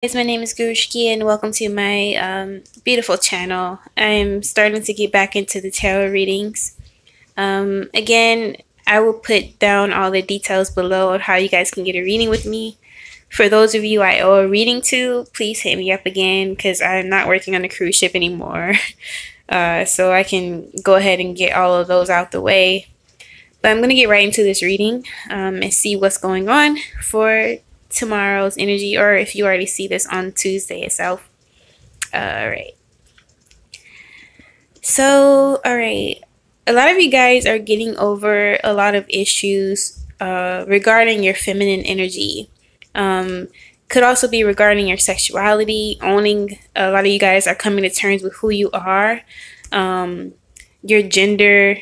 Guys, my name is Gurushki and welcome to my beautiful channel. I'm starting to get back into the tarot readings. Again, I will put down all the details below of how you guys can get a reading with me. For those of you I owe a reading to, please hit me up again because I'm not working on a cruise ship anymore. So I can go ahead and get all of those out the way. But I'm going to get right into this reading and see what's going on for tomorrow's energy, or if you already see this on Tuesday itself. Alright. So, alright. A lot of you guys are getting over a lot of issues regarding your feminine energy. Could also be regarding your sexuality, owning. A lot of you guys are coming to terms with who you are, your gender,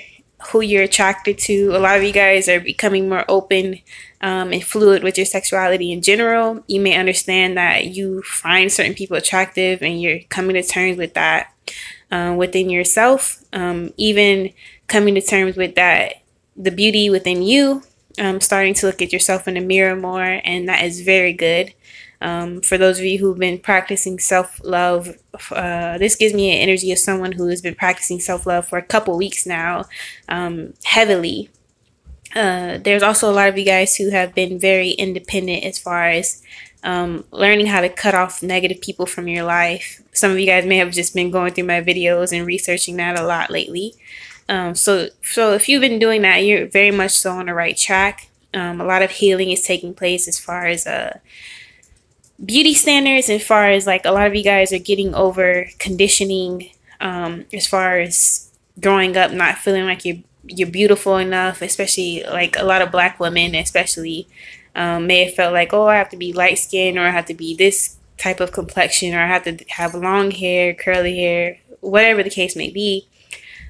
who you're attracted to. A lot of you guys are becoming more open and fluid with your sexuality in general. You may understand that you find certain people attractive and you're coming to terms with that within yourself. Even coming to terms with that, the beauty within you, starting to look at yourself in the mirror more, and that is very good. For those of you who've been practicing self-love, this gives me an energy of someone who has been practicing self-love for a couple weeks now, heavily. There's also a lot of you guys who have been very independent as far as learning how to cut off negative people from your life. Some of you guys may have just been going through my videos and researching that a lot lately. So if you've been doing that, you're very much so on the right track. A lot of healing is taking place as far as beauty standards, as far as like a lot of you guys are getting over conditioning, as far as growing up not feeling like you're beautiful enough, especially like a lot of black women especially may have felt like, oh, I have to be light skinned, or I have to be this type of complexion, or I have to have long hair, curly hair, whatever the case may be.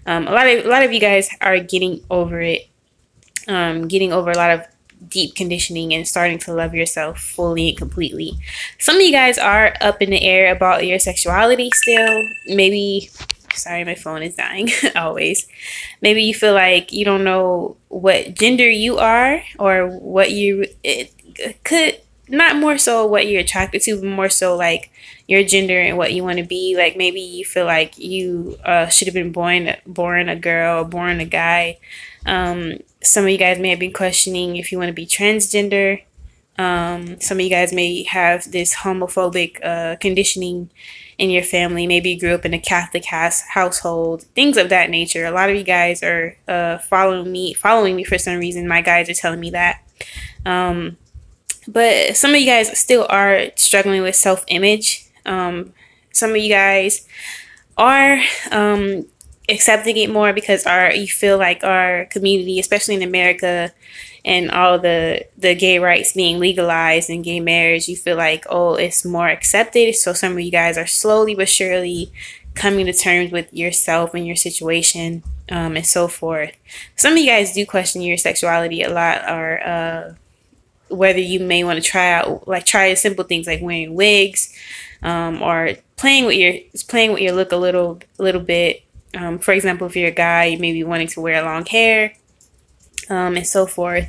A lot of you guys are getting over it, getting over a lot of deep conditioning and starting to love yourself fully and completely. Some of you guys are up in the air about your sexuality still. Maybe, sorry, my phone is dying always. Maybe you feel like you don't know what gender you are, or what it could, not more so what you're attracted to, but more so like your gender and what you want to be. Like maybe you feel like you should have been born a girl or born a guy. Some of you guys may have been questioning if you want to be transgender. Some of you guys may have this homophobic conditioning in your family. Maybe you grew up in a Catholic household, things of that nature. A lot of you guys are following me for some reason. My guides are telling me that. But some of you guys still are struggling with self-image. Some of you guys are accepting it more because you feel like our community, especially in America, and all the gay rights being legalized and gay marriage, you feel like, oh, it's more accepted. So some of you guys are slowly but surely coming to terms with yourself and your situation, and so forth. Some of you guys do question your sexuality a lot, or whether you may want to try simple things like wearing wigs, or playing with your look a little bit. For example, if you're a guy, you may be wanting to wear long hair, and so forth.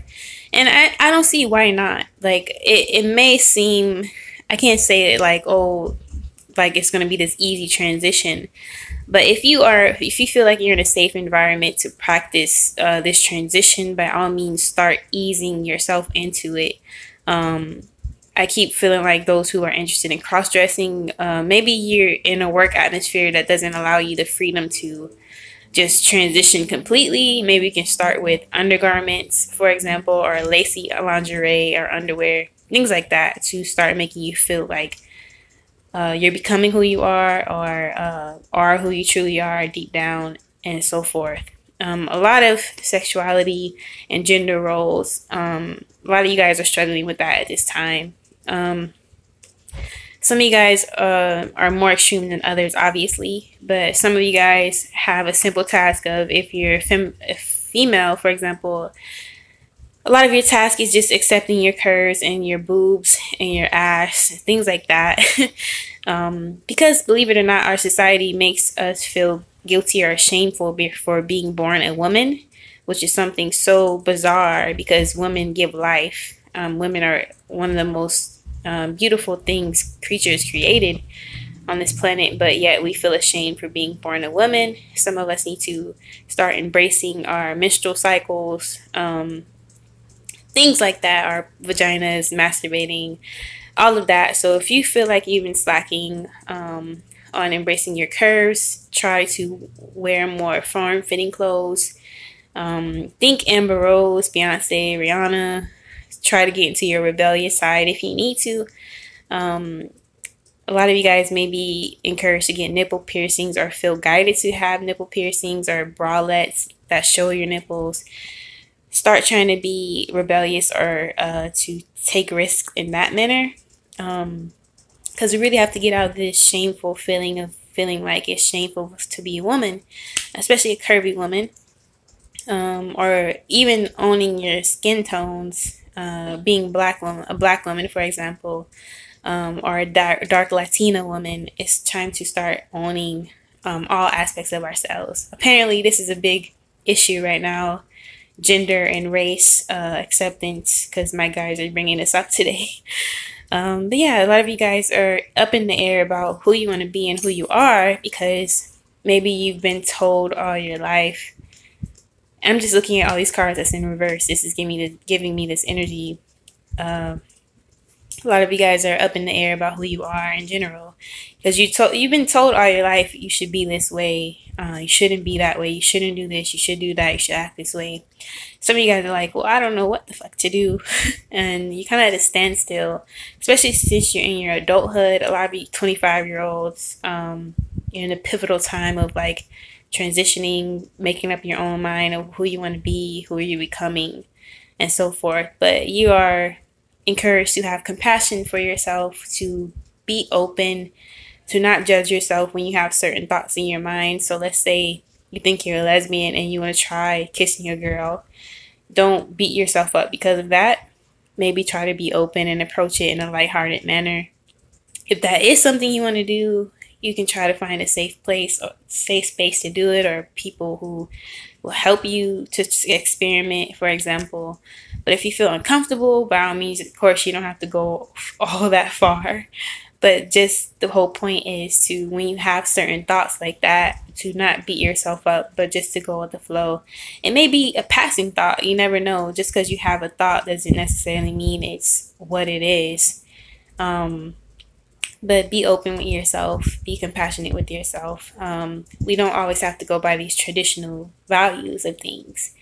And I don't see why not. Like it may seem, I can't say it like, oh, like it's going to be this easy transition. But if you feel like you're in a safe environment to practice this transition, by all means, start easing yourself into it. I keep feeling like those who are interested in cross-dressing, maybe you're in a work atmosphere that doesn't allow you the freedom to just transition completely. Maybe you can start with undergarments, for example, or lacy lingerie or underwear, things like that, to start making you feel like you're becoming who you are who you truly are deep down, and so forth. A lot of sexuality and gender roles, a lot of you guys are struggling with that at this time. Some of you guys are more extreme than others, obviously, but some of you guys have a simple task of, if you're a female, for example, a lot of your task is just accepting your curves and your boobs and your ass, things like that. Because believe it or not, our society makes us feel guilty or shameful for being born a woman, which is something so bizarre because women give life. Women are one of the most beautiful things creatures created on this planet, but yet we feel ashamed for being born a woman. Some of us need to start embracing our menstrual cycles, things like that, our vaginas, masturbating, all of that. So if you feel like you've been slacking on embracing your curves, try to wear more form-fitting clothes. Think Amber Rose, Beyonce, Rihanna. Try to get into your rebellious side if you need to. A lot of you guys may be encouraged to get nipple piercings or feel guided to have nipple piercings or bralettes that show your nipples. Start trying to be rebellious or to take risks in that manner. Because we really have to get out of this shameful feeling of feeling like it's shameful to be a woman, especially a curvy woman, or even owning your skin tones, being a black woman, for example, or a dark Latina woman. It's time to start owning all aspects of ourselves. Apparently, this is a big issue right now, gender and race acceptance, because my guys are bringing this up today. But yeah, a lot of you guys are up in the air about who you want to be and who you are, because maybe you've been told all your life. I'm just looking at all these cards that's in reverse. This is giving me this energy. A lot of you guys are up in the air about who you are in general, because you've been told all your life you should be this way. You shouldn't be that way. You shouldn't do this. You should do that. You should act this way. Some of you guys are like, well, I don't know what the fuck to do. And you kind of at a standstill, especially since you're in your adulthood. A lot of you 25-year-olds, you're in a pivotal time of like transitioning, making up your own mind of who you want to be, who you're becoming, and so forth. But you are encouraged to have compassion for yourself, to be open, to not judge yourself when you have certain thoughts in your mind. So let's say you think you're a lesbian and you want to try kissing a girl. Don't beat yourself up because of that. Maybe try to be open and approach it in a lighthearted manner. If that is something you want to do, you can try to find a safe place or safe space to do it, or people who will help you to experiment, for example. But if you feel uncomfortable, by all means, of course, you don't have to go all that far. But just the whole point is to, when you have certain thoughts like that, to not beat yourself up, but just to go with the flow. It may be a passing thought. You never know. Just because you have a thought doesn't necessarily mean it's what it is. But be open with yourself. Be compassionate with yourself. We don't always have to go by these traditional values of things.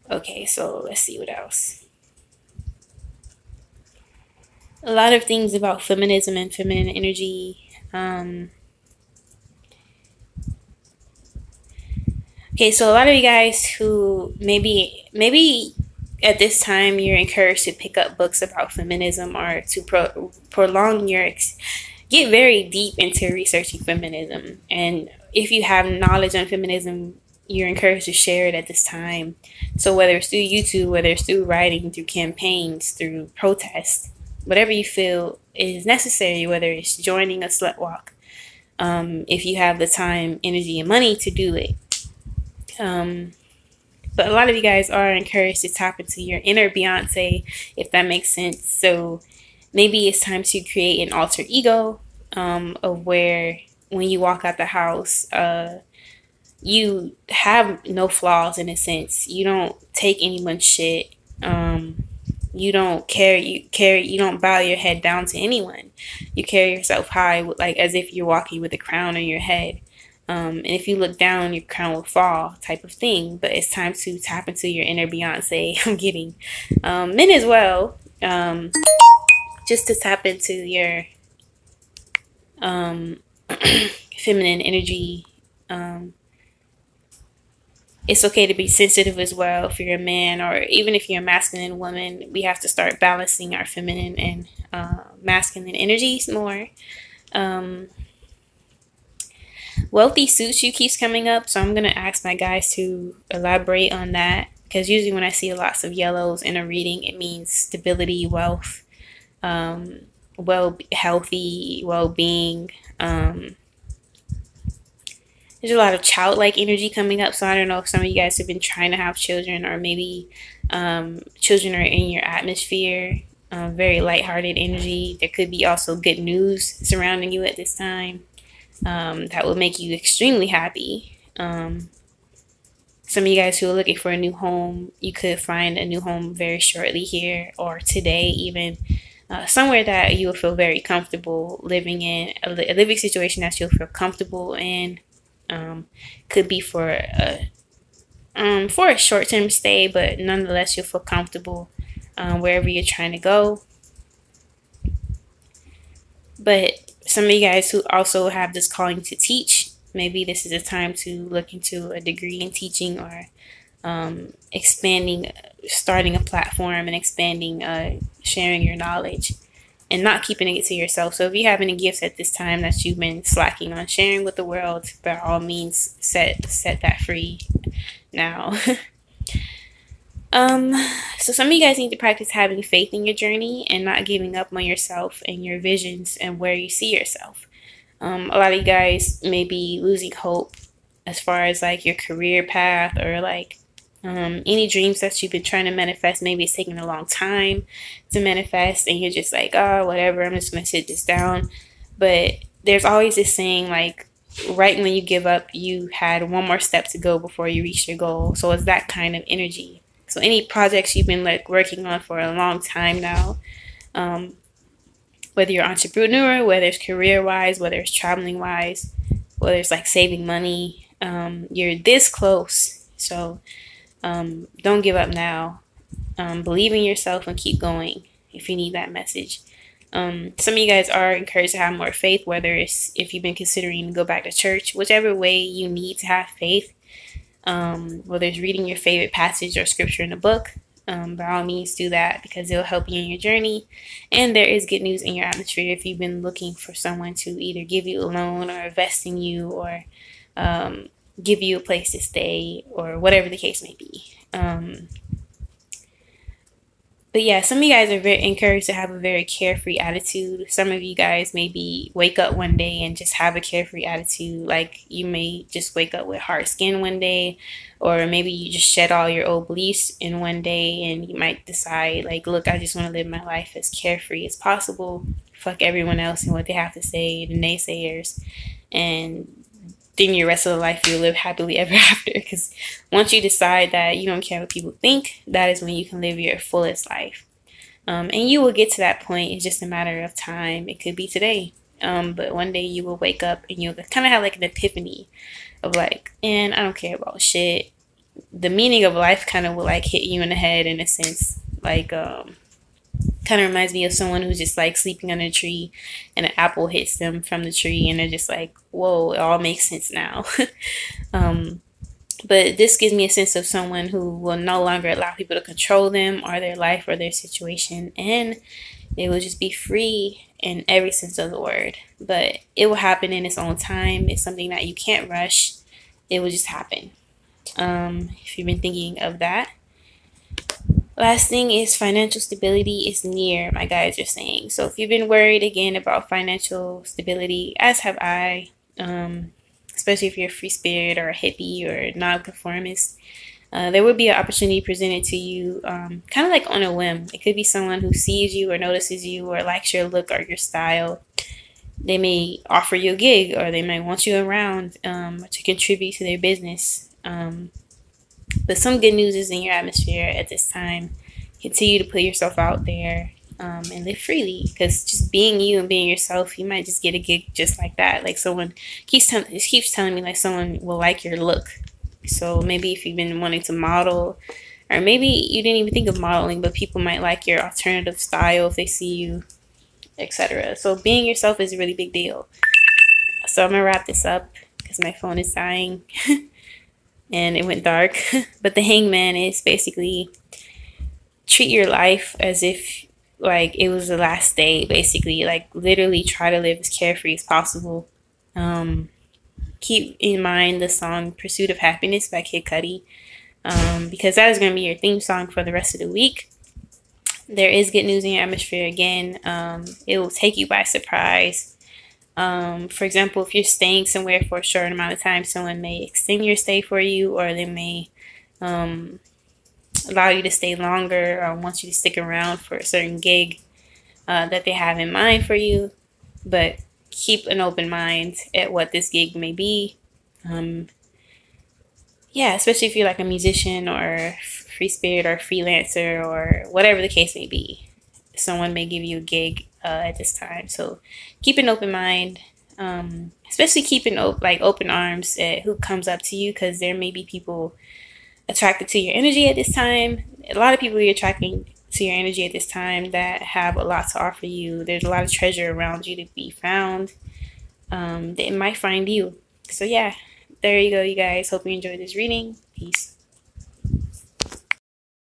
Okay, so let's see what else. A lot of things about feminism and feminine energy. Okay, so a lot of you guys who maybe at this time you're encouraged to pick up books about feminism, or to prolong your get very deep into researching feminism. And if you have knowledge on feminism, you're encouraged to share it at this time. So whether it's through YouTube, whether it's through writing, through campaigns, through protests, whatever you feel is necessary, whether it's joining a slut walk, if you have the time, energy, and money to do it. But a lot of you guys are encouraged to tap into your inner Beyonce, if that makes sense. So maybe it's time to create an alter ego, of where when you walk out the house, you have no flaws in a sense. You don't take anyone's shit. You don't you don't bow your head down to anyone. You carry yourself high, like as if you're walking with a crown on your head. And if you look down, your crown will fall, type of thing. But it's time to tap into your inner Beyonce. I'm kidding. Men as well. Just to tap into your feminine energy. It's okay to be sensitive as well if you're a man, or even if you're a masculine woman. We have to start balancing our feminine and masculine energies more. Wealthy suits you keeps coming up, so I'm going to ask my guys to elaborate on that, because usually when I see lots of yellows in a reading, it means stability, wealth, healthy, well-being. There's a lot of childlike energy coming up, so I don't know if some of you guys have been trying to have children, or maybe Children are in your atmosphere. Very lighthearted energy. There could be also good news surrounding you at this time that will make you extremely happy. Some of you guys who are looking for a new home, you could find a new home very shortly here or today, even somewhere that you will feel very comfortable living in, a living situation that you'll feel comfortable in. Could be for a short-term stay, but nonetheless you'll feel comfortable wherever you're trying to go. But some of you guys who also have this calling to teach, maybe this is a time to look into a degree in teaching or expanding, starting a platform and expanding, sharing your knowledge and not keeping it to yourself. So if you have any gifts at this time that you've been slacking on sharing with the world, by all means, set that free now. So some of you guys need to practice having faith in your journey and not giving up on yourself and your visions and where you see yourself. A lot of you guys may be losing hope as far as like your career path or like any dreams that you've been trying to manifest. Maybe it's taking a long time to manifest and you're just like, oh, whatever, I'm just going to sit this down. But there's always this saying like, right when you give up, you had one more step to go before you reach your goal. So it's that kind of energy. So any projects you've been like working on for a long time now, whether you're entrepreneur, whether it's career-wise, whether it's traveling-wise, whether it's like saving money, you're this close. So don't give up now. Believe in yourself and keep going if you need that message. Some of you guys are encouraged to have more faith, whether it's if you've been considering to go back to church, whichever way you need to have faith, whether it's reading your favorite passage or scripture in a book, by all means do that because it'll help you in your journey. And there is good news in your atmosphere if you've been looking for someone to either give you a loan or invest in you or give you a place to stay or whatever the case may be. But yeah, some of you guys are very encouraged to have a very carefree attitude. Some of you guys maybe wake up one day and just have a carefree attitude. Like you may just wake up with hard skin one day, or maybe you just shed all your old beliefs in one day and you might decide like, look, I just want to live my life as carefree as possible. Fuck everyone else and what they have to say, the naysayers. And then your rest of the life you'll live happily ever after, because once you decide that you don't care what people think, that is when you can live your fullest life. And you will get to that point. It's just a matter of time. It could be today, but one day you will wake up and you'll kind of have like an epiphany of like, and I don't care about shit. The meaning of life kind of will like hit you in the head in a sense, like kind of reminds me of someone who's just like sleeping under a tree and an apple hits them from the tree and they're just like, whoa, it all makes sense now. But this gives me a sense of someone who will no longer allow people to control them or their life or their situation, and they will just be free in every sense of the word. But it will happen in its own time. It's something that you can't rush. It will just happen. If you've been thinking of that. Last thing is financial stability is near, my guys are saying. So if you've been worried again about financial stability, as have I, especially if you're a free spirit or a hippie or a nonconformist, there will be an opportunity presented to you kind of like on a whim. It could be someone who sees you or notices you or likes your look or your style. They may offer you a gig or they might want you around to contribute to their business. But some good news is in your atmosphere at this time. Continue to put yourself out there and live freely, because just being you and being yourself, you might just get a gig just like that. Like someone keeps telling me like someone will like your look. So maybe if you've been wanting to model, or maybe you didn't even think of modeling, but people might like your alternative style if they see you, etc. So being yourself is a really big deal. So I'm gonna wrap this up because my phone is dying. And it went dark. But the hangman is basically treat your life as if like it was the last day, basically. Like literally try to live as carefree as possible. Keep in mind the song Pursuit of Happiness by Kid Cudi, because that is going to be your theme song for the rest of the week. There is good news in your atmosphere again. It will take you by surprise. For example, if you're staying somewhere for a short amount of time, someone may extend your stay for you, or they may allow you to stay longer or wants you to stick around for a certain gig that they have in mind for you. But keep an open mind at what this gig may be. Yeah, especially if you're like a musician or free spirit or freelancer or whatever the case may be. Someone may give you a gig at this time. So keep an open mind. Especially keeping open arms at who comes up to you, because there may be people attracted to your energy at this time. A lot of people you're attracting to your energy at this time that have a lot to offer you. There's a lot of treasure around you to be found. They might find you. So yeah, there you go, you guys. Hope you enjoyed this reading. Peace.